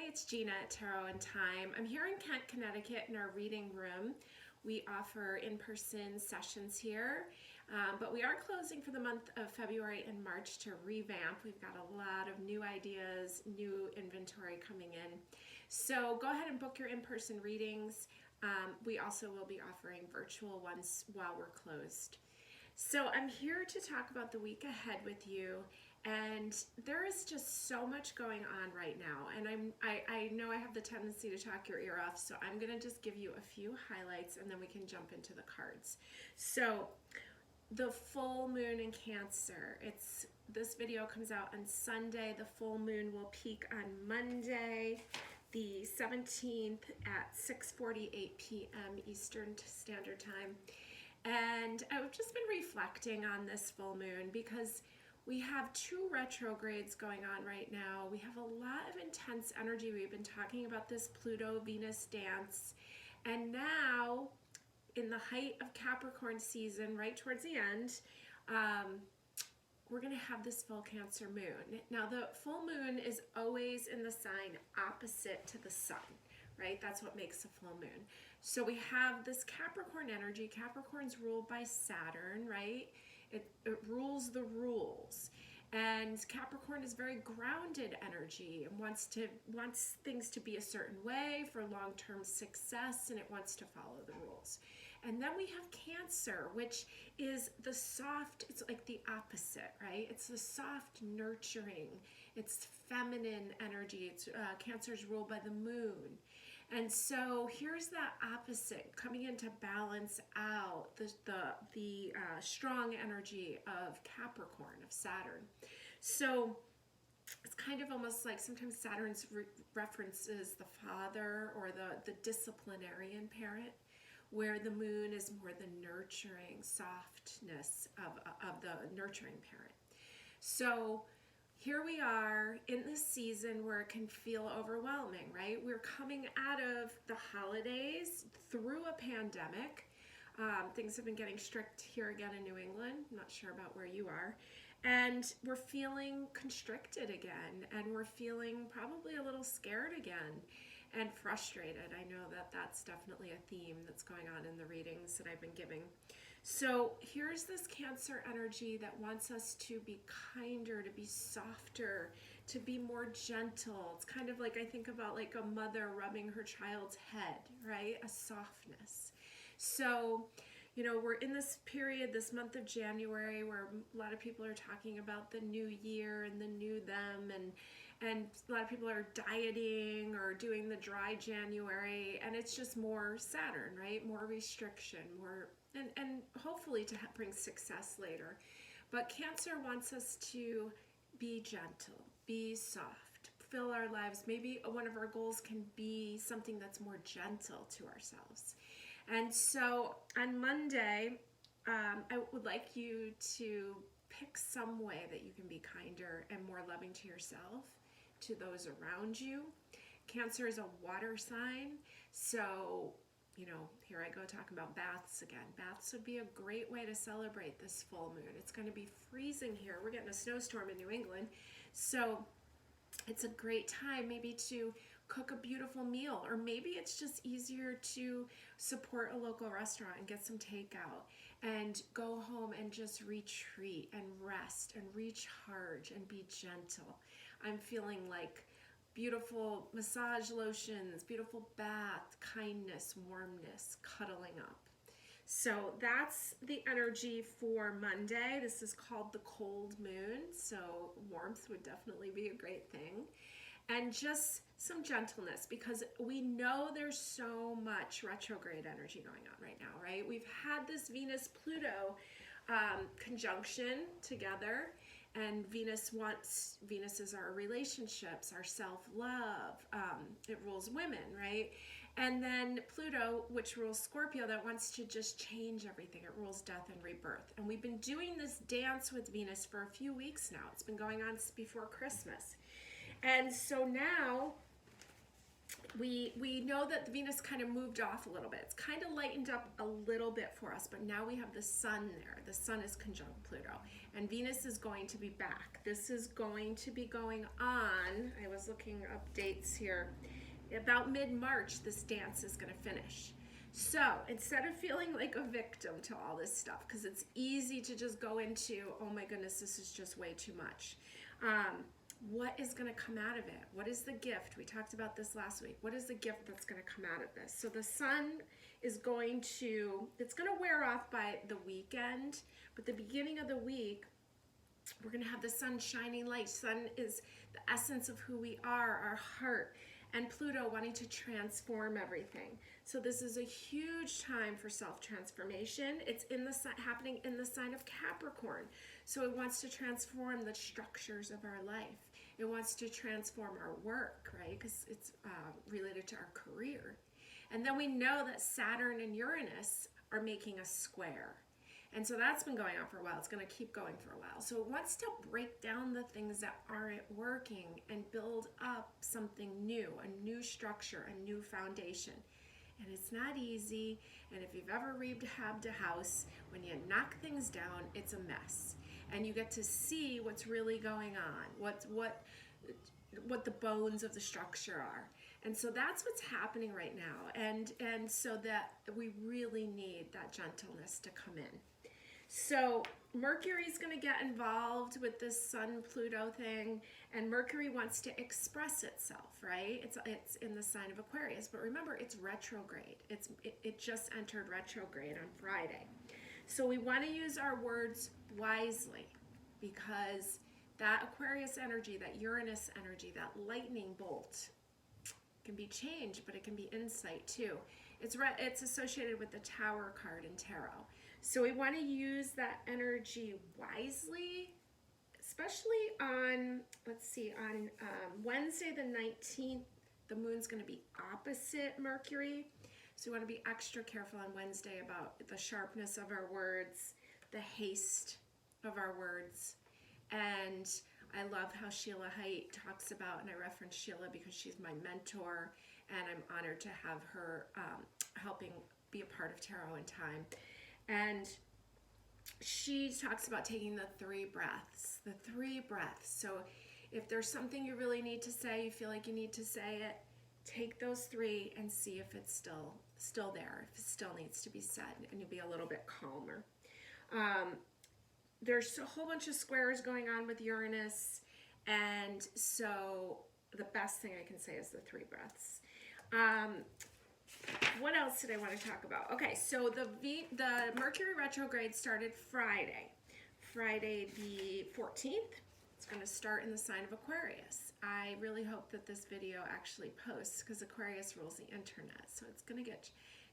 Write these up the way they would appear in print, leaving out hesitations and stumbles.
it's Gina at Tarot and Time. I'm here in Kent, Connecticut in our reading room. We offer in-person sessions here, but we are closing for the month of February and March to revamp. We've got a lot of new ideas, new inventory coming in. So go ahead and book your in-person readings. We also will be offering virtual ones while we're closed. So I'm here to talk about the week ahead with you, and there is just so much going on right now, and I know I have the tendency to talk your ear off, so I'm going to just give you a few highlights and then we can jump into the cards. So the full moon in Cancer, this video comes out on Sunday. The full moon will peak on Monday, the 17th at 6:48 p.m. Eastern Standard Time. And I've just been reflecting on this full moon because we have two retrogrades going on right now. We have a lot of intense energy. We've been talking about this Pluto-Venus dance. And now, in the height of Capricorn season, right towards the end, we're going to have this full Cancer moon. Now, the full moon is always in the sign opposite to the sun, right? That's what makes a full moon. So we have this Capricorn energy. Capricorn's ruled by Saturn, right? It rules the rules. And Capricorn is very grounded energy and wants things to be a certain way for long-term success, and it wants to follow the rules. And then we have Cancer, which is the soft, it's like the opposite, right? It's the soft, nurturing, it's feminine energy. It's Cancer's ruled by the moon. And so here's that opposite coming in to balance out the strong energy of Capricorn, of Saturn. So it's kind of almost like sometimes Saturn's references the father or the disciplinarian parent, where the moon is more the nurturing softness of the nurturing parent. So here we are in this season where it can feel overwhelming, right? We're coming out of the holidays through a pandemic. Things have been getting strict here again in New England. I'm not sure about where you are. And we're feeling constricted again, and we're feeling probably a little scared again and frustrated. I know that that's definitely a theme that's going on in the readings that I've been giving. So here's this Cancer energy that wants us to be kinder, to be softer, to be more gentle. It's kind of like, I think about like a mother rubbing her child's head, right? A softness. So, you know, we're in this period, this month of January, where a lot of people are talking about the new year and the new them, and a lot of people are dieting or doing the dry January, and it's just more Saturn, right? More restriction, more, and hopefully to bring success later. But Cancer wants us to be gentle, be soft, fill our lives. Maybe one of our goals can be something that's more gentle to ourselves. And so on Monday, I would like you to pick some way that you can be kinder and more loving to yourself, to those around you. Cancer is a water sign, so, you know, here I go talking about baths again. Baths would be a great way to celebrate this full moon. It's going to be freezing here. We're getting a snowstorm in New England, so it's a great time maybe to cook a beautiful meal, or maybe it's just easier to support a local restaurant and get some takeout and go home and just retreat and rest and recharge and be gentle. I'm feeling like beautiful massage lotions, beautiful bath, kindness, warmness, cuddling up. So that's the energy for Monday. This is called the cold moon, so warmth would definitely be a great thing. And just some gentleness, because we know there's so much retrograde energy going on right now, right? We've had this Venus-Pluto conjunction together, and Venus is our relationships, our self-love. It rules women, right? And then Pluto, which rules Scorpio, that wants to just change everything. It rules death and rebirth. And we've been doing this dance with Venus for a few weeks now. It's been going on before Christmas. And so now we know that the Venus kind of moved off a little bit. It's kind of lightened up a little bit for us, but now we have the sun there. The sun is conjunct Pluto, and Venus is going to be back. This is going to be going on, I was looking up dates here, about mid-March this dance is going to finish. So instead of feeling like a victim to all this stuff, because it's easy to just go into, oh my goodness, this is just way too much. What is going to come out of it? What is the gift? We talked about this last week. What is the gift that's going to come out of this? So the sun is going to, it's going to wear off by the weekend, but the beginning of the week, we're going to have the sun shining light. Sun is the essence of who we are, our heart, and Pluto wanting to transform everything. So this is a huge time for self-transformation. It's happening in the sign of Capricorn. So it wants to transform the structures of our life. It wants to transform our work, right? Because it's related to our career. And then we know that Saturn and Uranus are making a square. And so that's been going on for a while. It's going to keep going for a while. So it wants to break down the things that aren't working and build up something new, a new structure, a new foundation. And it's not easy. And if you've ever rehabbed a house, when you knock things down, it's a mess. And you get to see what's really going on, what the bones of the structure are. And so that's what's happening right now. And so that we really need that gentleness to come in. So Mercury's going to get involved with this Sun-Pluto thing, and Mercury wants to express itself, right? It's in the sign of Aquarius, but remember, it's retrograde. It just entered retrograde on Friday. So we want to use our words wisely, because that Aquarius energy, that Uranus energy, that lightning bolt can be change, but it can be insight too. It's associated with the Tower card in tarot. So we want to use that energy wisely, especially on, let's see, on Wednesday the 19th, the moon's going to be opposite Mercury. So we want to be extra careful on Wednesday about the sharpness of our words, the haste of our words. And I love how Sheila Haidt talks about, and I reference Sheila because she's my mentor, and I'm honored to have her helping be a part of Tarot in Time. And she talks about taking the 3 breaths, the 3 breaths. So if there's something you really need to say, you feel like you need to say it, take those 3 and see if it's still there, if it still needs to be said, and you'll be a little bit calmer. There's a whole bunch of squares going on with Uranus, and so the best thing I can say is the 3 breaths. What else did I want to talk about? Okay, so the Mercury retrograde started Friday the 14th. It's going to start in the sign of Aquarius. I really hope that this video actually posts, because Aquarius rules the internet, so it's going to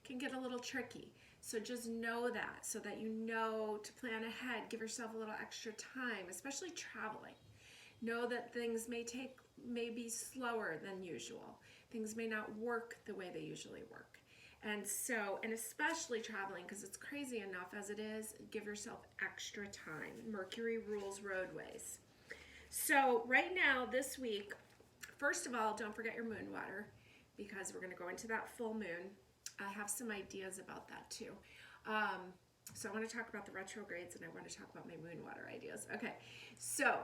can get a little tricky. So just know that, so that you know to plan ahead. Give yourself a little extra time, especially traveling. Know that things may be slower than usual. Things may not work the way they usually work. And especially traveling, because it's crazy enough as it is, give yourself extra time. Mercury rules roadways. So right now, this week, first of all, don't forget your moon water, because we're going to go into that full moon. I have some ideas about that too. So I want to talk about the retrogrades, and I want to talk about my moon water ideas. Okay, so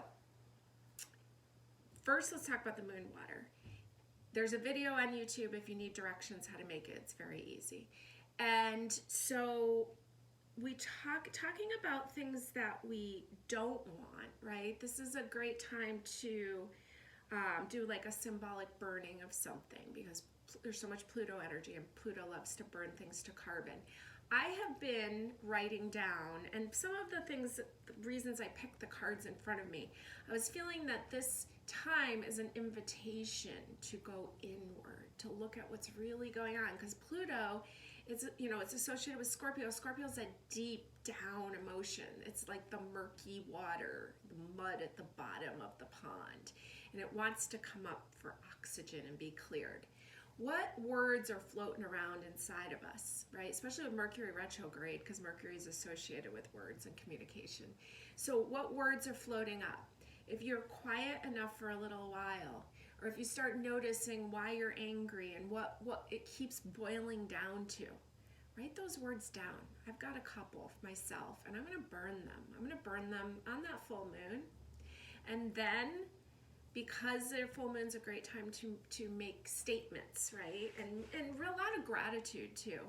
first let's talk about the moon water. There's a video on YouTube if you need directions how to make it. It's very easy. And so we talking about things that we don't want, right? This is a great time to do like a symbolic burning of something, because there's so much Pluto energy, and Pluto loves to burn things to carbon. I have been writing down, and some of the reasons I picked the cards in front of me, I was feeling that this time is an invitation to go inward, to look at what's really going on, because Pluto, it's associated with Scorpio. Scorpio is a deep down emotion. It's like the murky water, the mud at the bottom of the pond, and it wants to come up for oxygen and be cleared. What words are floating around inside of us, right? Especially with Mercury retrograde, because Mercury is associated with words and communication. So what words are floating up? If you're quiet enough for a little while, or if you start noticing why you're angry and what it keeps boiling down to, write those words down. I've got a couple myself, and I'm going to burn them. I'm going to burn them on that full moon. And then, because their full moon's a great time to make statements, right? And a lot of gratitude too.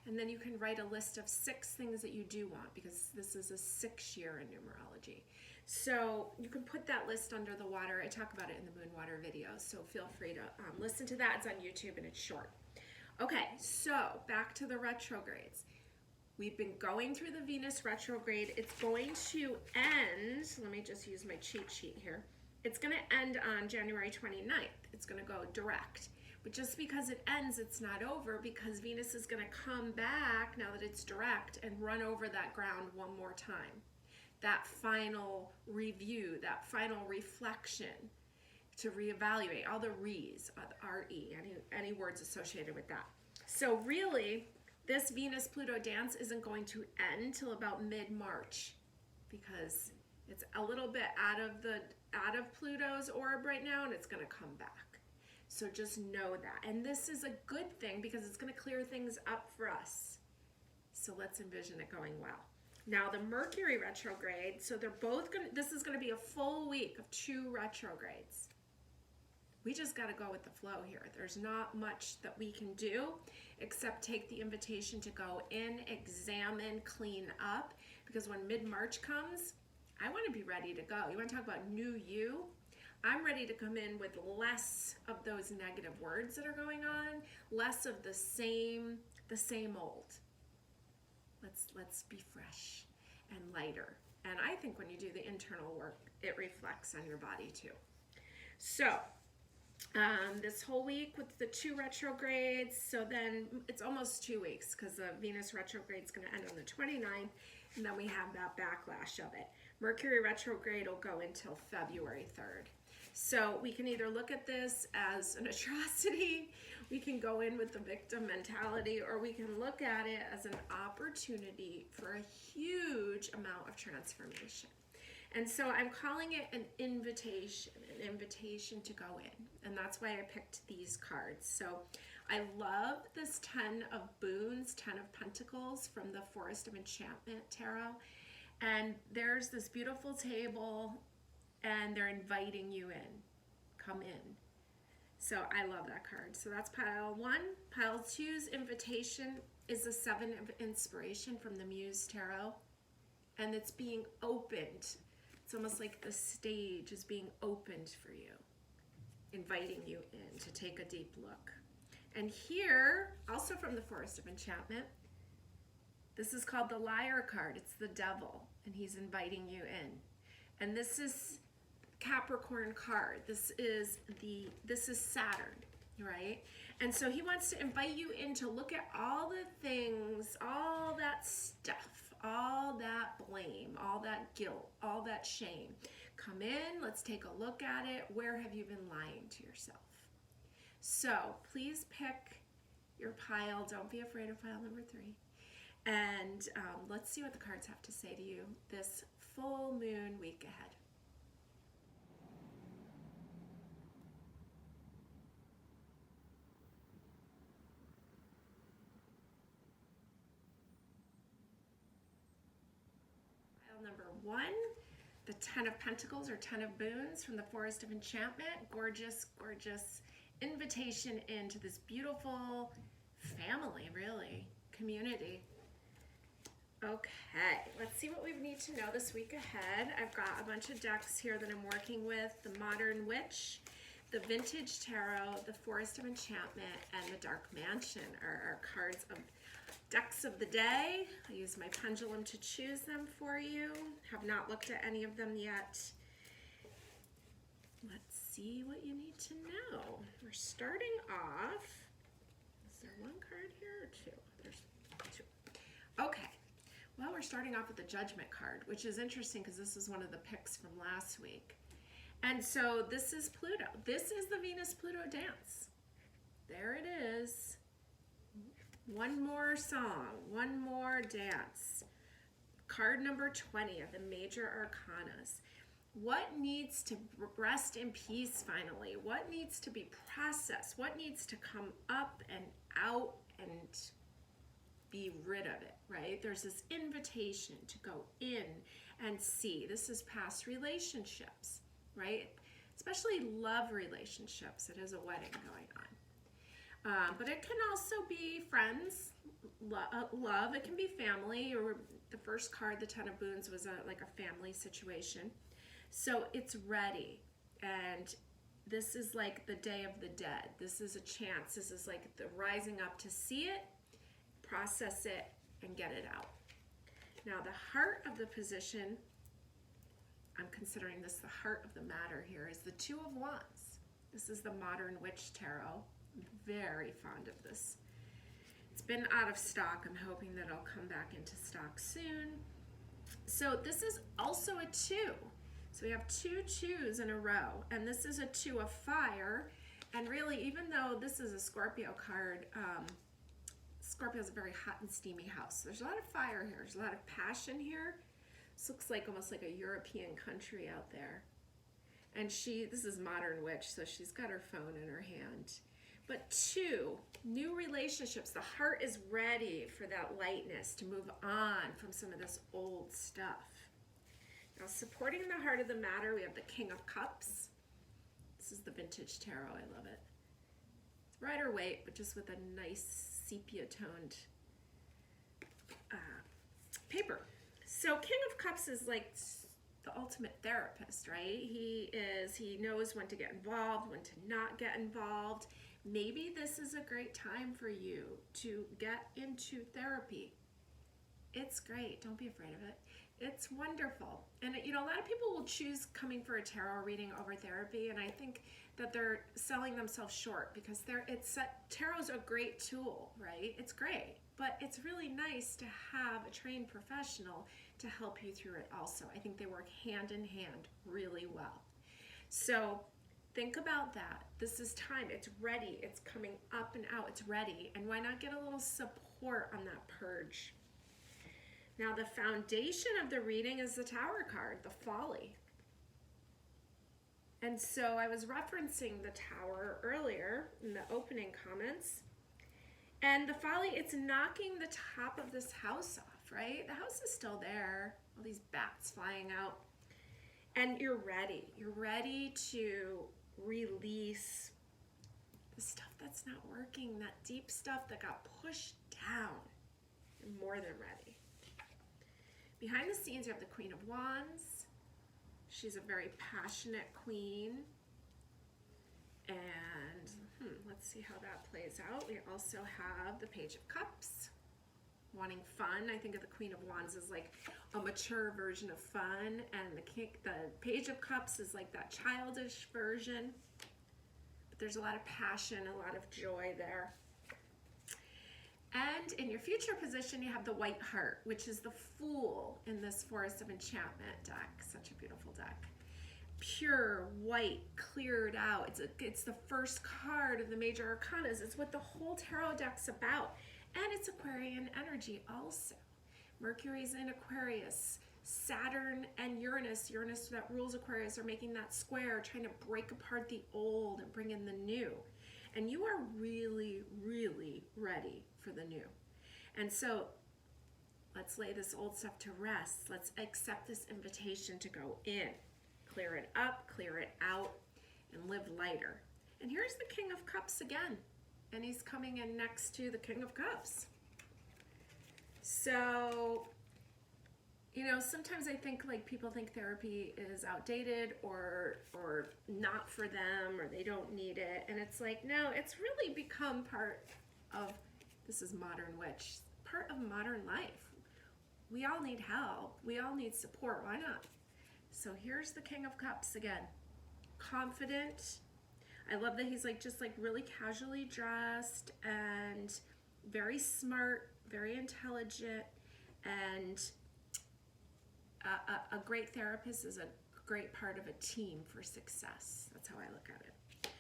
And then you can write a list of 6 things that you do want, because this is a 6 year in numerology. So you can put that list under the water. I talk about it in the moon water video, so feel free to listen to that. It's on YouTube and it's short. Okay, so back to the retrogrades. We've been going through the Venus retrograde. It's going to end, let me just use my cheat sheet here. It's going to end on January 29th. It's going to go direct. But just because it ends, it's not over, because Venus is going to come back now that it's direct and run over that ground one more time. That final review, that final reflection, to reevaluate all the re's, R-E, any words associated with that. So really, this Venus-Pluto dance isn't going to end till about mid-March, because it's a little bit out of Pluto's orb right now, and it's going to come back. So just know that. And this is a good thing, because it's going to clear things up for us. So let's envision it going well. Now the Mercury retrograde, so they're both going to, this is going to be a full week of 2 retrogrades. We just got to go with the flow here. There's not much that we can do except take the invitation to go in, examine, clean up, because when mid-March comes, I want to be ready to go. You want to talk about new you? I'm ready to come in with less of those negative words that are going on, less of the same old. Let's be fresh and lighter. And I think when you do the internal work, it reflects on your body too. So this whole week with the 2 retrogrades, so then it's almost 2 weeks, because the Venus retrograde is going to end on the 29th, and then we have that backlash of it. Mercury retrograde will go until February 3rd. So we can either look at this as an atrocity, we can go in with the victim mentality, or we can look at it as an opportunity for a huge amount of transformation. And so I'm calling it an invitation to go in. And that's why I picked these cards. So I love this 10 of Boons, 10 of Pentacles from the Forest of Enchantment Tarot. And there's this beautiful table, and they're inviting you in. Come in. So I love that card. So that's pile 1. Pile 2's invitation is the 7 of Inspiration from the Muse Tarot. And it's being opened. It's almost like the stage is being opened for you, inviting you in to take a deep look. And here, also from the Forest of Enchantment, this is called the Liar card. It's the devil, and he's inviting you in. And this is Capricorn card. This is Saturn, right? And so he wants to invite you in to look at all the things, all that stuff, all that blame, all that guilt, all that shame. Come in, let's take a look at it. Where have you been lying to yourself? So please pick your pile. Don't be afraid of pile number 3. And let's see what the cards have to say to you this full moon week ahead. Number 1, the 10 of Pentacles or 10 of Boons from the Forest of Enchantment. Gorgeous, gorgeous invitation into this beautiful family, really, community. Okay, let's see what we need to know this week ahead. I've got a bunch of decks here that I'm working with. The Modern Witch, the Vintage Tarot, the Forest of Enchantment, and the Dark Mansion are our cards of decks of the day. I use my pendulum to choose them for you. Have not looked at any of them yet. Let's see what you need to know. We're starting off. Is there 1 card here or 2? There's 2. Okay. Well, we're starting off with the Judgment card, which is interesting because this is one of the picks from last week. And so this is Pluto. This is the Venus-Pluto dance. There it is. One more song, one more dance. Card number 20 of the Major Arcanas. What needs to rest in peace finally? What needs to be processed? What needs to come up and out and be rid of it, right? There's this invitation to go in and see. This is past relationships, right? Especially love relationships. It is a wedding going on. But it can also be friends, love. It can be family, or the first card, the Ten of Boons, was like a family situation. So it's ready, and this is like the Day of the Dead. This is a chance. This is like the rising up to see it, process it, and get it out. Now the heart of the position, I'm considering this the heart of the matter here, is the Two of Wands. This is the Modern Witch Tarot. I'm very fond of this. It's been out of stock. I'm hoping that it'll come back into stock soon. So this is also a 2. So we have 2 2s in a row, and this is a 2 of fire. And really, even though this is a Scorpio card, Scorpio is a very hot and steamy house. There's a lot of fire here. There's a lot of passion here. This looks like almost like a European country out there. And this is Modern Witch, so she's got her phone in her hand. But 2, new relationships. The heart is ready for that lightness to move on from some of this old stuff. Now, supporting the heart of the matter, we have the King of Cups. This is the vintage tarot. I love it. It's Rider Waite, but just with a nice sepia-toned paper. So King of Cups is like the ultimate therapist, right? He knows when to get involved, when to not get involved. Maybe this is a great time for you to get into therapy. It's great. Don't be afraid of it. It's wonderful. And a lot of people will choose coming for a tarot reading over therapy, and I think that they're selling themselves short, because tarot's a great tool, right? It's great, but it's really nice to have a trained professional to help you through it also. I think they work hand in hand really well. So think about that. This is time. It's ready. It's coming up and out. It's ready. And why not get a little support on that purge? Now, the foundation of the reading is the Tower card, the Folly. And so I was referencing the Tower earlier in the opening comments. And the Folly, it's knocking the top of this house off, right? The house is still there. All these bats flying out. And you're ready. You're ready to release the stuff that's not working, that deep stuff that got pushed down. You're more than ready. Behind the scenes, you have the Queen of Wands. She's a very passionate queen. And let's see how that plays out. We also have the Page of Cups, wanting fun. I think of the Queen of Wands as like a mature version of fun, and the Page of Cups is like that childish version. But there's a lot of passion, a lot of joy there. And in your future position, you have the White Heart, which is the Fool in this Forest of Enchantment deck. Such a beautiful deck. Pure, white, cleared out. It's the first card of the major arcanas. It's what the whole tarot deck's about. And it's Aquarian energy also. Mercury's in Aquarius. Saturn and Uranus that rules Aquarius, are making that square, trying to break apart the old and bring in the new. And you are really, really ready for the new. And so let's lay this old stuff to rest. Let's accept this invitation to go in, clear it up, clear it out, and live lighter. And here's the King of Cups again. And he's coming in next to the King of Cups. So, sometimes I think like people think therapy is outdated or not for them, or they don't need it. And it's like, no, it's really become part of, this is Modern Witch, part of modern life. We all need help. We all need support. Why not? So here's the King of Cups again. Confident. I love that he's just really casually dressed and very smart, very intelligent, and a great therapist is a great part of a team for success. That's how I look at it.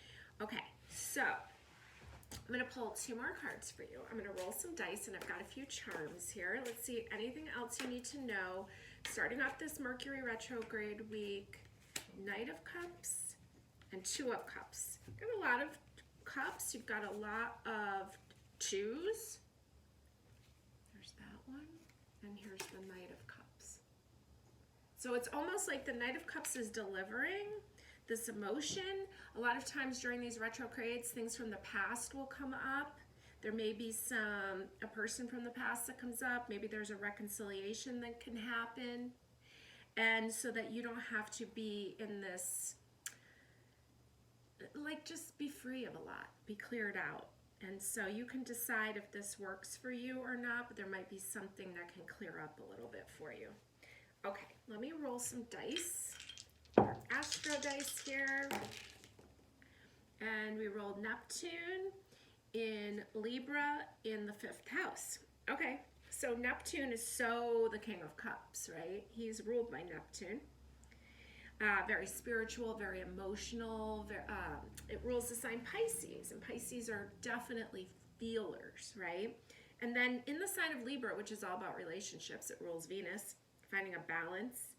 Okay, so I'm going to pull 2 more cards for you. I'm going to roll some dice, and I've got a few charms here. Let's see, anything else you need to know. Starting off this Mercury retrograde week, Knight of Cups, and Two of Cups. You've got a lot of cups. You've got a lot of twos. There's that one. And here's the Knight of Cups. So it's almost like the Knight of Cups is delivering this emotion. A lot of times during these retrogrades, things from the past will come up. There may be a person from the past that comes up. Maybe there's a reconciliation that can happen. And so that you don't have to be in this, like, just be free of a lot, be cleared out. And so you can decide if this works for you or not, but there might be something that can clear up a little bit for you. Okay, let me roll some dice. Our Astro dice here. And we rolled Neptune in Libra in the 5th house. Okay, so Neptune is the King of Cups, right? He's ruled by Neptune. Very spiritual, very emotional. It rules the sign Pisces, and Pisces are definitely feelers, right? And then in the sign of Libra, which is all about relationships, it rules Venus, finding a balance.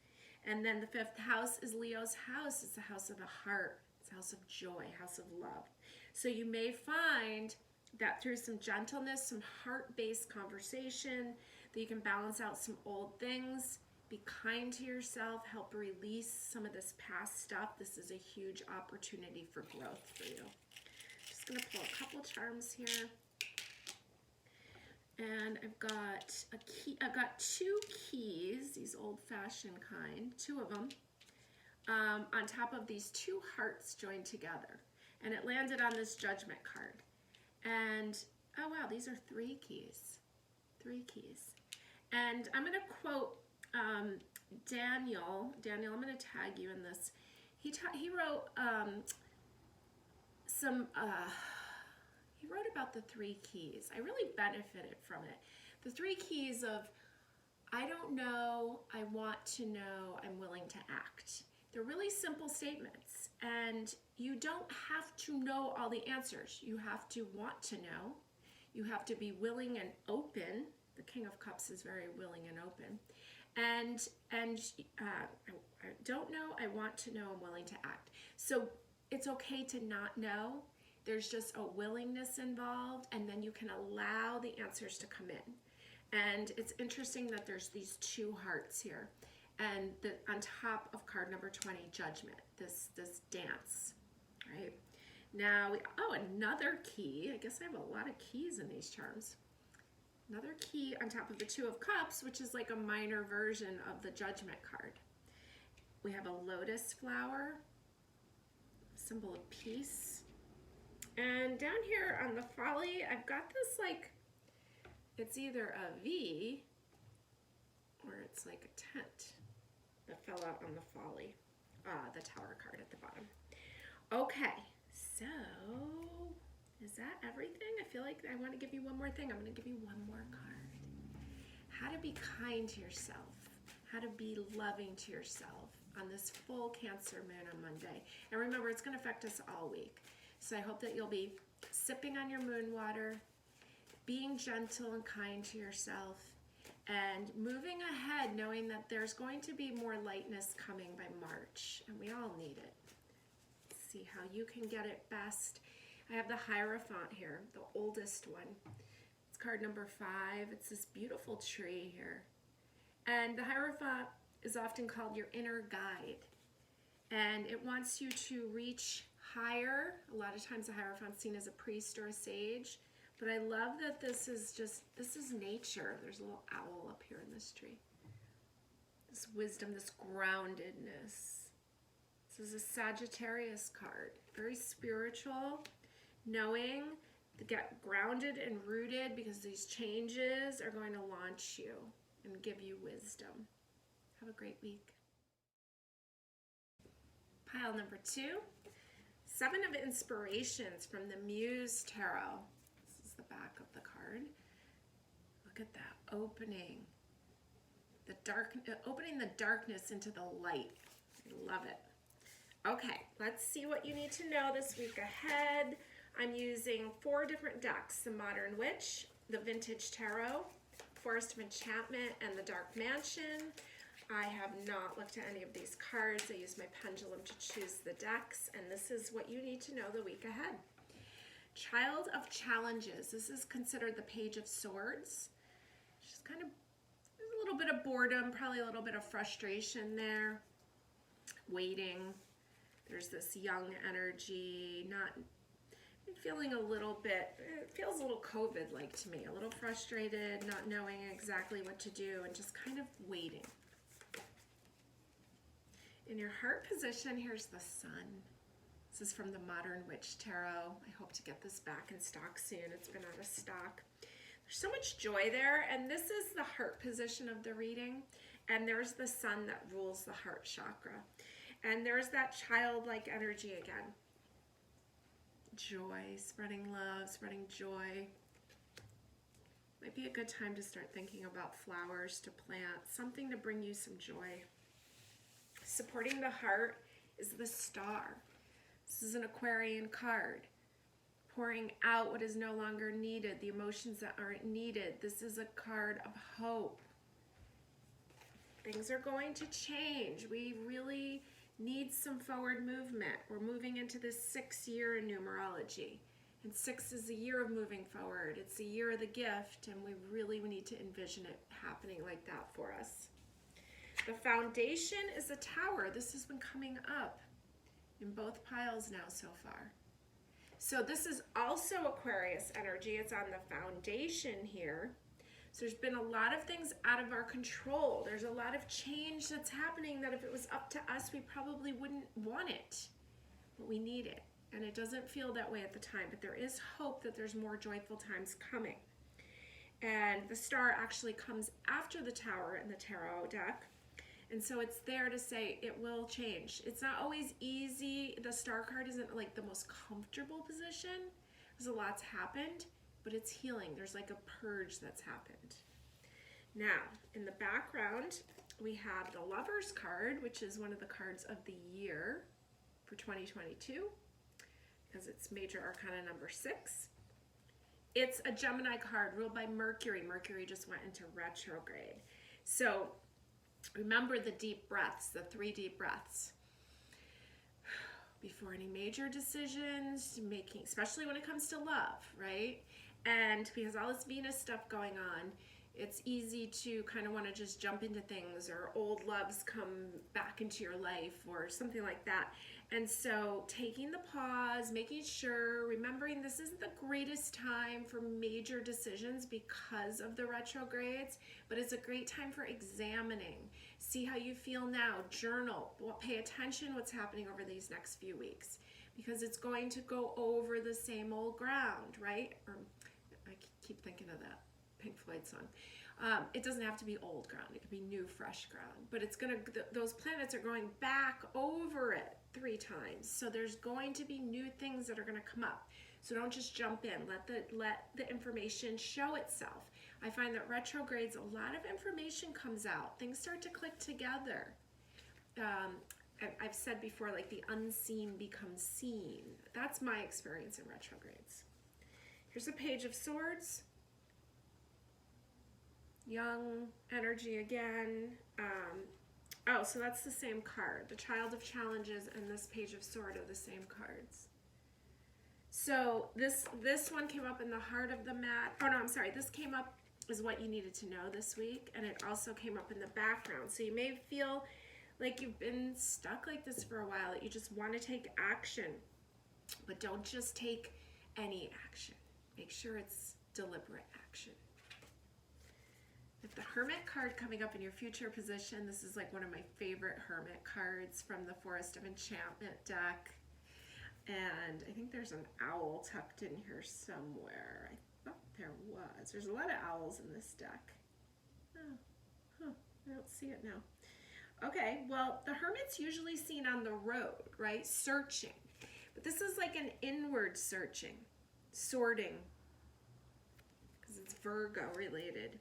And then the 5th house is Leo's house. It's the house of the heart. It's a house of joy, house of love. So you may find that through some gentleness, some heart-based conversation, that you can balance out some old things, be kind to yourself, help release some of this past stuff. This is a huge opportunity for growth for you. Just gonna pull a couple charms here. And I've got a key. I've got 2 keys, these old-fashioned kind, 2 of them, on top of these 2 hearts joined together. And it landed on this Judgment card. And, oh wow, these are 3 keys. 3 keys. And I'm going to quote Daniel. Daniel, I'm going to tag you in this. He wrote he wrote about the 3 keys. I really benefited from it. The 3 keys of, I don't know, I want to know, I'm willing to act. They're really simple statements, and you don't have to know all the answers. You have to want to know. You have to be willing and open. The King of Cups is very willing and open. And I don't know, I want to know, I'm willing to act. So it's okay to not know. There's just a willingness involved, and then you can allow the answers to come in. And it's interesting that there's these 2 hearts here. And on top of card number 20, Judgment, this dance, right? Now, another key. I guess I have a lot of keys in these charms. Another key on top of the 2 of Cups, which is like a minor version of the Judgment card. We have a lotus flower, symbol of peace. And down here on the folly, I've got this, like, it's either a V or it's like a tent that fell out on the folly, the Tower card at the bottom. Okay, so is that everything? I feel like I want to give you one more thing. I'm going to give you one more card. How to be kind to yourself. How to be loving to yourself on this full Cancer moon on Monday. And remember, it's going to affect us all week. So I hope that you'll be sipping on your moon water, being gentle and kind to yourself, and moving ahead knowing that there's going to be more lightness coming by March, and we all need it. Let's see how you can get it best. I have the Hierophant here, the oldest one. It's card number 5. It's this beautiful tree here. And the Hierophant is often called your inner guide. And it wants you to reach higher. A lot of times the Hierophant's seen as a priest or a sage. But I love that this is nature. There's a little owl up here in this tree. This wisdom, this groundedness. This is a Sagittarius card. Very spiritual. Knowing to get grounded and rooted because these changes are going to launch you and give you wisdom. Have a great week. Pile number 2. 7 of Inspirations from the Muse Tarot. This is the back of the card. Look at that opening. Opening the darkness into the light. I love it. Okay, let's see what you need to know this week ahead. I'm using 4 different decks, the Modern Witch, the Vintage Tarot, Forest of Enchantment, and the Dark Mansion. I have not looked at any of these cards. I use my pendulum to choose the decks, and this is what you need to know the week ahead. Child of Challenges. This is considered the Page of Swords. Just kind of a little bit of boredom, probably a little bit of frustration there. Waiting. There's this young energy, not feeling a little bit, it feels a little COVID-like to me, a little frustrated, not knowing exactly what to do, and just kind of waiting. In your heart position, here's the Sun. This is from the Modern Witch Tarot. I hope to get this back in stock soon. It's been out of stock. There's so much joy there, and this is the heart position of the reading, and there's the Sun that rules the heart chakra. And there's that childlike energy again. Joy, spreading love, spreading joy. Might be a good time to start thinking about flowers to plant, something to bring you some joy. Supporting the heart is the Star. This is an Aquarian card. Pouring out what is no longer needed, the emotions that aren't needed. This is a card of hope. Things are going to change. We really need some forward movement. We're moving into this 6th year in numerology. And 6 is a year of moving forward. It's a year of the gift, and we really need to envision it happening like that for us. The foundation is a Tower. This has been coming up in both piles now so far. So this is also Aquarius energy. It's on the foundation here. So there's been a lot of things out of our control. There's a lot of change that's happening that if it was up to us, we probably wouldn't want it. But we need it. And it doesn't feel that way at the time. But there is hope that there's more joyful times coming. And the Star actually comes after the Tower in the tarot deck. And so it's there to say it will change. It's not always easy. The Star card isn't like the most comfortable position. There's a lot's happened. But it's healing. There's like a purge that's happened. Now, in the background, we have the Lovers card, which is one of the cards of the year for 2022, because it's Major Arcana number 6. It's a Gemini card ruled by Mercury. Mercury just went into retrograde. So remember the deep breaths, the 3 deep breaths. Before any major decisions, making, especially when it comes to love, right? And because all this Venus stuff going on, it's easy to kind of want to just jump into things, or old loves come back into your life or something like that. And so taking the pause, making sure, remembering this isn't the greatest time for major decisions because of the retrogrades, but it's a great time for examining. See how you feel now, journal, pay attention what's happening over these next few weeks, because it's going to go over the same old ground, right? Or I keep thinking of that Pink Floyd song. It doesn't have to be old ground. It could be new, fresh ground. But it's gonna, those planets are going back over it 3 times. So there's going to be new things that are gonna come up. So don't just jump in. Let the information show itself. I find that retrogrades, a lot of information comes out. Things start to click together. I've said before, like the unseen becomes seen. That's my experience in retrogrades. Here's a Page of Swords. Young energy again. Oh, so that's the same card. The Child of Challenges and this Page of Swords are the same cards. So this one came up in the heart of the mat. Oh no, I'm sorry. This came up is what you needed to know this week, and it also came up in the background. So you may feel like you've been stuck like this for a while, that you just want to take action, but don't just take any action. Make sure it's deliberate action. If the Hermit card coming up in your future position, this is like one of my favorite Hermit cards from the Forest of Enchantment deck. And I think there's an owl tucked in here somewhere. I thought there was. There's a lot of owls in this deck. Oh, I don't see it now. Okay, well, the Hermit's usually seen on the road, right? Searching. But this is like an inward searching, sorting, because it's Virgo related.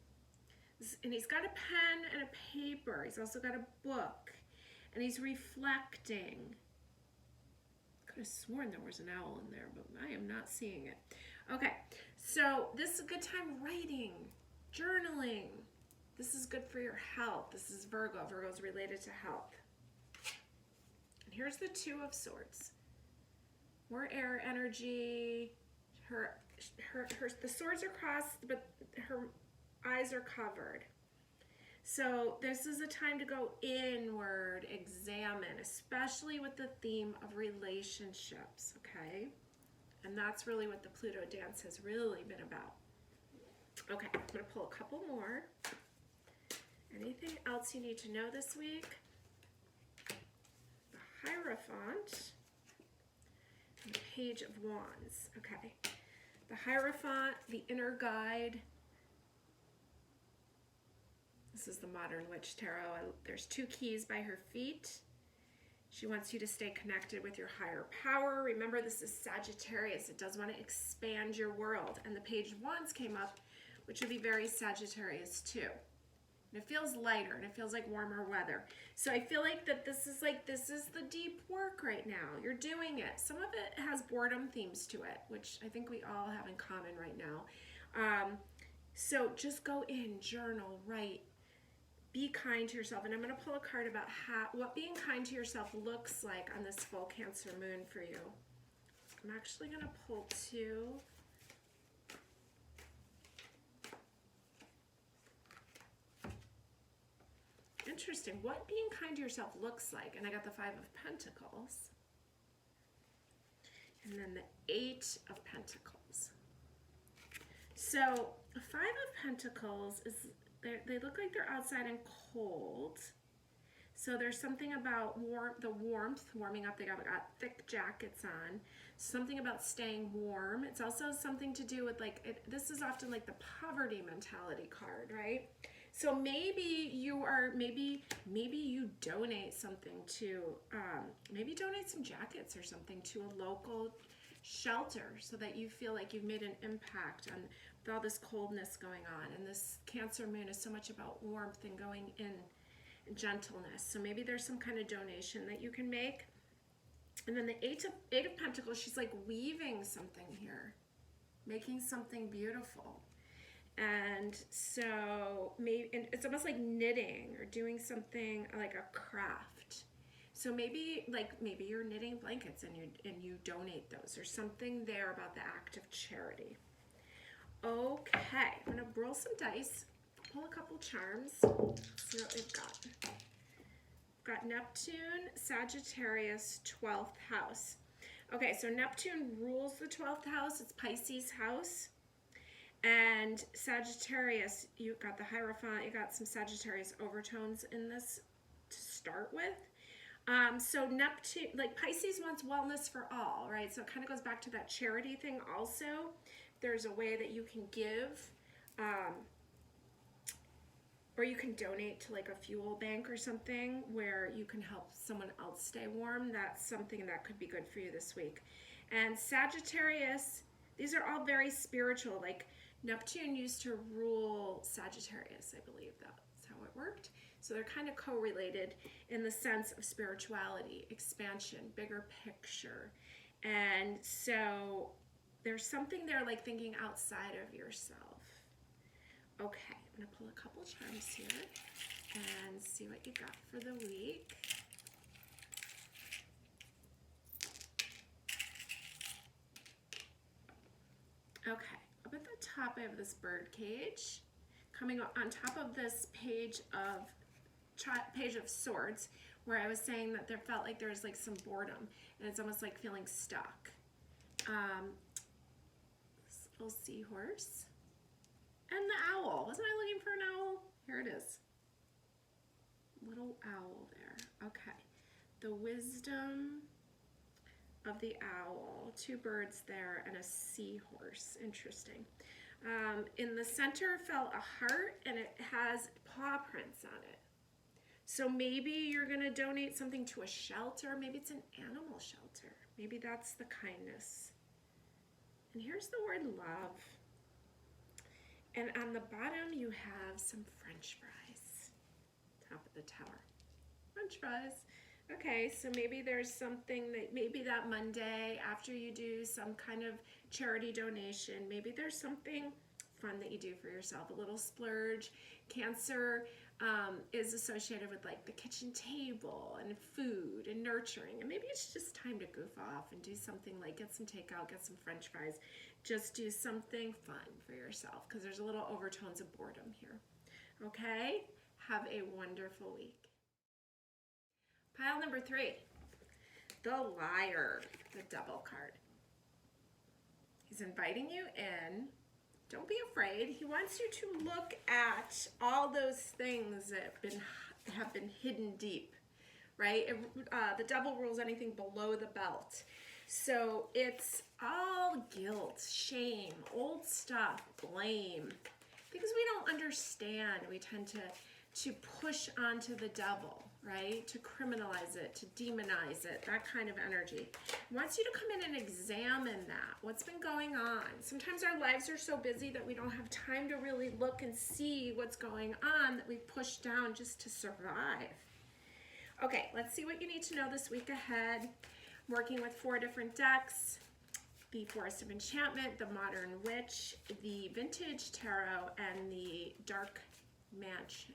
And he's got a pen and a paper. He's also got a book. And he's reflecting. Could have sworn there was an owl in there, but I am not seeing it. Okay, so this is a good time writing, journaling, This is good for your health. This is Virgo. Virgo is related to health. And here's the Two of Swords. More air energy. The swords are crossed, but her eyes are covered. So this is a time to go inward, examine, especially with the theme of relationships, okay? And that's really what the Pluto dance has really been about. Okay, I'm gonna pull a couple more. Anything else you need to know this week? The Hierophant and the Page of Wands, okay. The Hierophant, the inner guide. This is the Modern Witch Tarot. There's 2 keys by her feet. She wants you to stay connected with your higher power. Remember, this is Sagittarius. It does want to expand your world. And the Page of Wands came up, which would be very Sagittarius too. And it feels lighter and it feels like warmer weather. So I feel like that this is the deep work right now. You're doing it. Some of it has boredom themes to it, which I think we all have in common right now. So just go in, journal, write. Be kind to yourself. And I'm going to pull a card about what being kind to yourself looks like on this full Cancer moon for you. I'm actually going to pull 2. Interesting. What being kind to yourself looks like. And I got the 5 of Pentacles. And then the 8 of Pentacles. So the 5 of Pentacles is... They look like they're outside and cold. So there's something about the warmth, warming up. They got thick jackets on. Something about staying warm. It's also something to do with this is often like the poverty mentality card, right? So maybe you donate something to, maybe donate some jackets or something to a local shelter so that you feel like you've made an impact on with all this coldness going on. And this Cancer moon is so much about warmth and going in gentleness. So maybe there's some kind of donation that you can make. And then the Eight of Pentacles, she's like weaving something here, making something beautiful. And so maybe it's almost like knitting or doing something like a craft. So maybe you're knitting blankets and you donate those, or something there about the act of charity. Okay, I'm gonna roll some dice, pull a couple charms, see what we've got. We've got Neptune, Sagittarius, 12th house. Okay, so Neptune rules the 12th house. It's Pisces house. And Sagittarius, you got the Hierophant, you got some Sagittarius overtones in this to start with. So Neptune, like Pisces wants wellness for all, right? So it kind of goes back to that charity thing also. There's a way that you can give, or you can donate to like a fuel bank or something where you can help someone else stay warm. That's something that could be good for you this week. And Sagittarius, these are all very spiritual. Like Neptune used to rule Sagittarius, I believe that's how it worked. So they're kind of correlated in the sense of spirituality, expansion, bigger picture. And so there's something there like thinking outside of yourself. Okay, I'm gonna pull a couple charms here and see what you got for the week. Okay, up at the top I have this bird cage. Coming on top of this page of Swords, where I was saying that there felt like there was like some boredom and it's almost like feeling stuck. This little seahorse and the owl. Wasn't I looking for an owl? Here it is. Little owl there. Okay. The wisdom of the owl. 2 birds there and a seahorse. Interesting. In the center fell a heart and it has paw prints on it. So maybe you're going to donate something to a shelter. Maybe it's an animal shelter. Maybe that's the kindness. And here's the word love. And on the bottom, you have some French fries. Top of the tower. French fries. Okay, so maybe there's something that maybe that Monday after you do some kind of charity donation, maybe there's something fun that you do for yourself, a little splurge. Cancer is associated with like the kitchen table and food and nurturing, and maybe it's just time to goof off and do something like get some takeout, get some french fries, just do something fun for yourself, because there's a little overtones of boredom here. Okay, have a wonderful week. Pile number 3, the Liar, the Devil card. He's inviting you in. Don't be afraid. He wants you to look at all those things that have been hidden deep, right? The devil rules anything below the belt. So it's all guilt, shame, old stuff, blame. Things we don't understand, we tend to push onto the devil, right? To criminalize it, to demonize it, that kind of energy. He wants you to come in and examine that. What's been going on? Sometimes our lives are so busy that we don't have time to really look and see what's going on, that we push down just to survive. Okay, let's see what you need to know this week ahead. I'm working with 4 different decks: the Forest of Enchantment, the Modern Witch, the Vintage Tarot, and the Dark Mansion.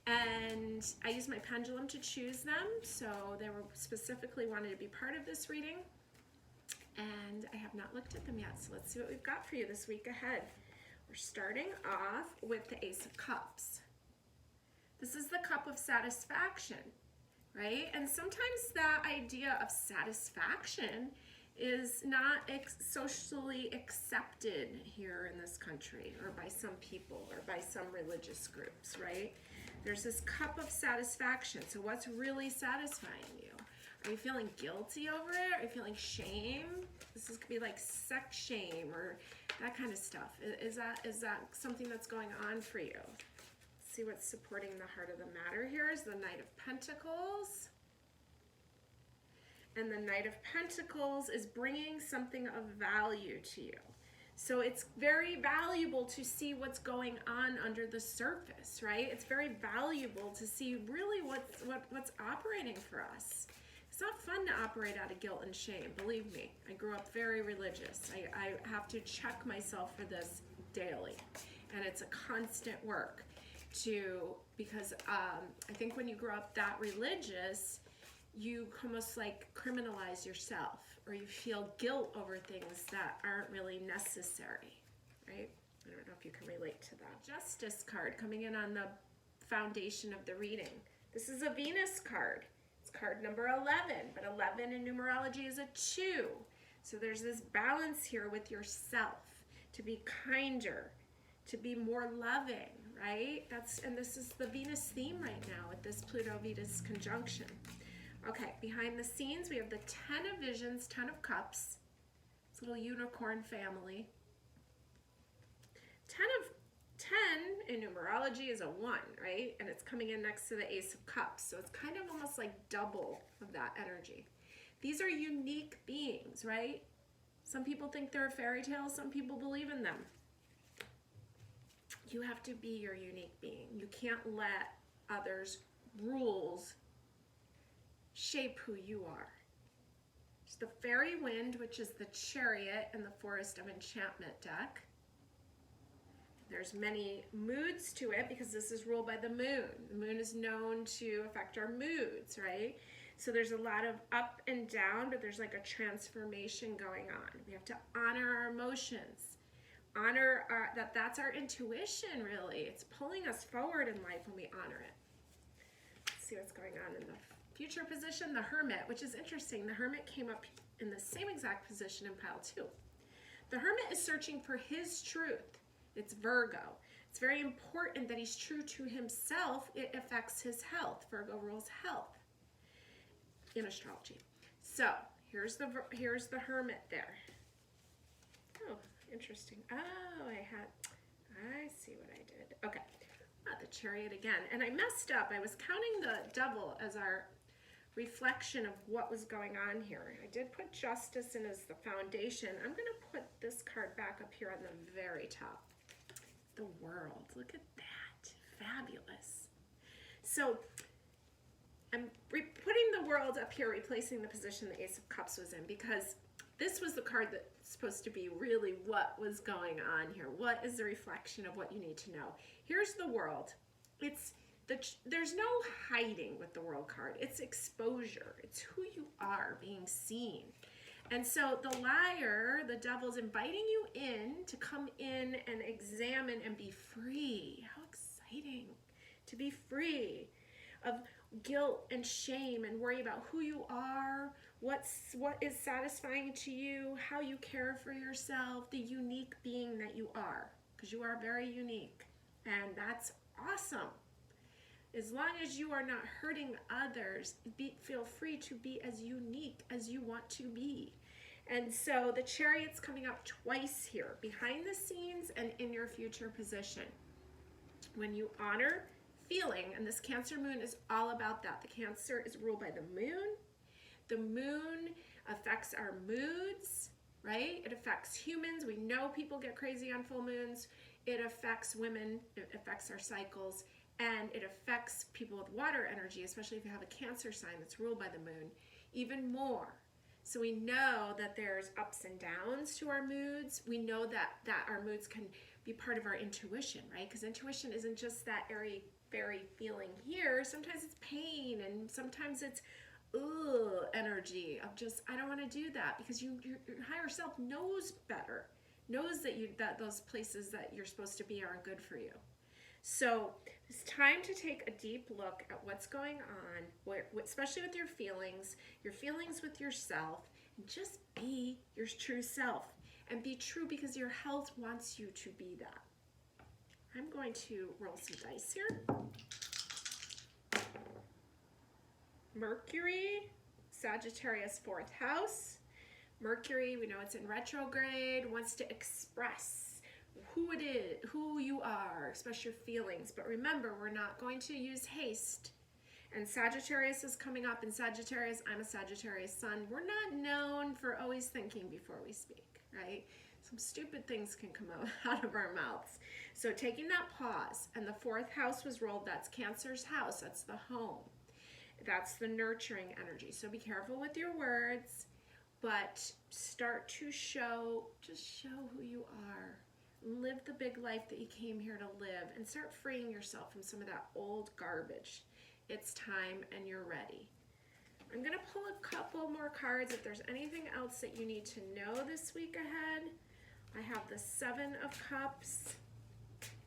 And I use my pendulum to choose them, so they were specifically wanted to be part of this reading. And I have not looked at them yet, so let's see what we've got for you this week ahead. We're starting off with the Ace of Cups. This is the cup of satisfaction, right? And sometimes that idea of satisfaction is not socially accepted here in this country, or by some people, or by some religious groups, right? There's this cup of satisfaction. So what's really satisfying you? Are you feeling guilty over it? Are you feeling shame? This could be like sex shame or that kind of stuff. Is that something that's going on for you? Let's see what's supporting the heart of the matter here is the Knight of Pentacles. And the Knight of Pentacles is bringing something of value to you. So it's very valuable to see what's going on under the surface, right? It's very valuable to see really what's operating for us. It's not fun to operate out of guilt and shame, believe me. I grew up very religious. I have to check myself for this daily. And it's a constant work because I think when you grow up that religious, you almost like criminalize yourself, or you feel guilt over things that aren't really necessary, right? I don't know if you can relate to that. Justice card coming in on the foundation of the reading. This is a Venus card. It's card number 11, but 11 in numerology is a 2. So there's this balance here with yourself, to be kinder, to be more loving, right? And this is the Venus theme right now with this Pluto-Venus conjunction. Okay, behind the scenes, we have the 10 of Visions, 10 of Cups. This little unicorn family. 10 in numerology is a 1, right? And it's coming in next to the Ace of Cups. So it's kind of almost like double of that energy. These are unique beings, right? Some people think they're fairy tales. Some people believe in them. You have to be your unique being. You can't let others' rules shape who you are. There's the Fairy Wind, which is the Chariot and the Forest of Enchantment deck. There's many moods to it because this is ruled by the moon. The moon is known to affect our moods, right? So there's a lot of up and down, but there's like a transformation going on. We have to honor our emotions. Honor that's our intuition, really. It's pulling us forward in life when we honor it. Let's see what's going on in the future position, the Hermit, which is interesting. The Hermit came up in the same exact position in pile 2. The Hermit is searching for his truth. It's Virgo. It's very important that he's true to himself. It affects his health. Virgo rules health in astrology. So here's the Hermit there. Oh, interesting. Oh, I see what I did. Okay, the Chariot again. And I messed up. I was counting the Devil as our reflection of what was going on here. I did put Justice in as the foundation. I'm going to put this card back up here on the very top. The World. Look at that. Fabulous. So I'm putting the World up here, replacing the position the Ace of Cups was in, because this was the card that's supposed to be really what was going on here. What is the reflection of what you need to know? Here's the world. There's no hiding with the world card. It's exposure. It's who you are being seen. And so the liar, the devil's inviting you in to come in and examine and be free. How exciting to be free of guilt and shame and worry about who you are, what is satisfying to you, how you care for yourself, the unique being that you are, because you are very unique, and that's awesome. As long as you are not hurting others, feel free to be as unique as you want to be. And so the Chariot's coming up twice here, behind the scenes and in your future position. When you honor feeling, and this Cancer moon is all about that. The Cancer is ruled by the moon. The moon affects our moods, right? It affects humans. We know people get crazy on full moons. It affects women. It affects our cycles. And it affects people with water energy, especially if you have a Cancer sign that's ruled by the moon, even more. So we know that there's ups and downs to our moods. We know that our moods can be part of our intuition, right? Because intuition isn't just that airy-fairy feeling here. Sometimes it's pain, and sometimes it's energy of just, I don't want to do that, because your higher self knows better, knows that those places that you're supposed to be aren't good for you. So it's time to take a deep look at what's going on, especially with your feelings with yourself, and just be your true self. And be true because your health wants you to be that. I'm going to roll some dice here. Mercury, Sagittarius, 4th house. Mercury, we know it's in retrograde, wants to express who it is, who you are, express your feelings. But remember, we're not going to use haste. And Sagittarius is coming up. In Sagittarius, I'm a Sagittarius sun. We're not known for always thinking before we speak, right? Some stupid things can come out of our mouths. So taking that pause, and the 4th house was rolled. That's Cancer's house. That's the home. That's the nurturing energy. So be careful with your words, but start to just show who you are. Live the big life that you came here to live, and start freeing yourself from some of that old garbage. It's time, and you're ready. I'm going to pull a couple more cards if there's anything else that you need to know this week ahead. I have the 7 of Cups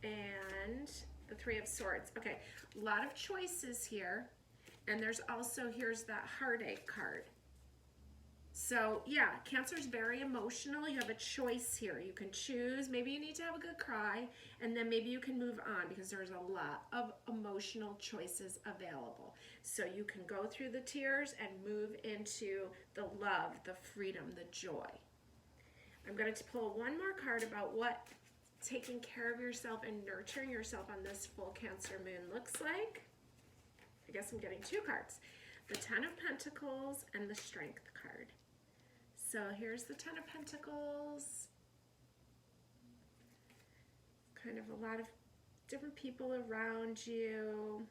and the 3 of Swords. Okay, a lot of choices here, and there's also, here's that heartache card. So yeah, Cancer's very emotional. You have a choice here. You can choose. Maybe you need to have a good cry, and then maybe you can move on, because there's a lot of emotional choices available. So you can go through the tears and move into the love, the freedom, the joy. I'm going to pull one more card about what taking care of yourself and nurturing yourself on this full Cancer moon looks like. I guess I'm getting 2 cards. The 10 of Pentacles and the Strength card. So here's the 10 of Pentacles. Kind of a lot of different people around you,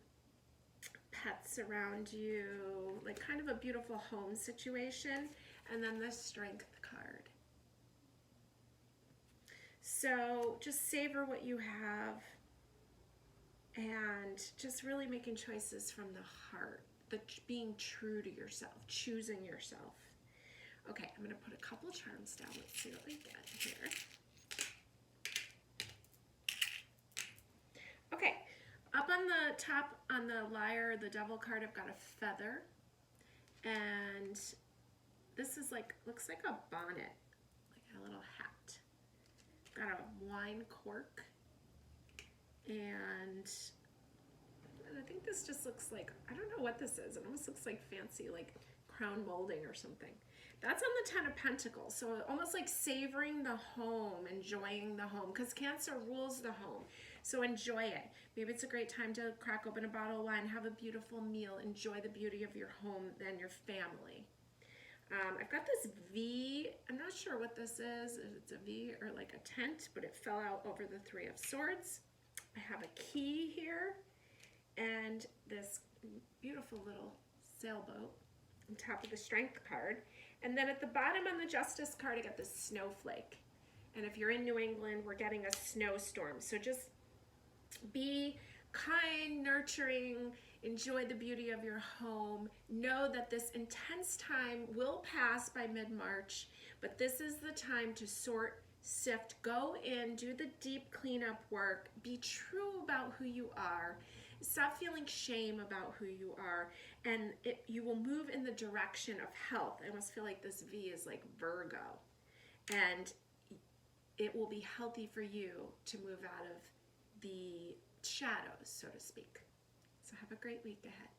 pets around you, like kind of a beautiful home situation. And then the Strength card. So just savor what you have, and just really making choices from the heart, being true to yourself, choosing yourself. Okay, I'm going to put a couple charms down. Let's see what we get here. Okay, up on the top, on the Liar, the Devil card, I've got a feather. And this is like, looks like a bonnet, like a little hat. Got a wine cork. And I think this just looks like, I don't know what this is. It almost looks like fancy, like crown molding or something. That's on the 10 of Pentacles, so almost like savoring the home, enjoying the home, because Cancer rules the home. So enjoy it. Maybe it's a great time to crack open a bottle of wine, have a beautiful meal, enjoy the beauty of your home and your family. I've got this V. I'm not sure what this is. If it's a V or like a tent, but it fell out over the 3 of Swords. I have a key here and this beautiful little sailboat on top of the Strength card. And then at the bottom on the Justice card, I got this snowflake. And if you're in New England, we're getting a snowstorm. So just be kind, nurturing, enjoy the beauty of your home. Know that this intense time will pass by mid-March, but this is the time to sort, sift, go in, do the deep cleanup work, be true about who you are, stop feeling shame about who you are, and you will move in the direction of health. I almost feel like this V is like Virgo, and it will be healthy for you to move out of the shadows, so to speak. So have a great week ahead.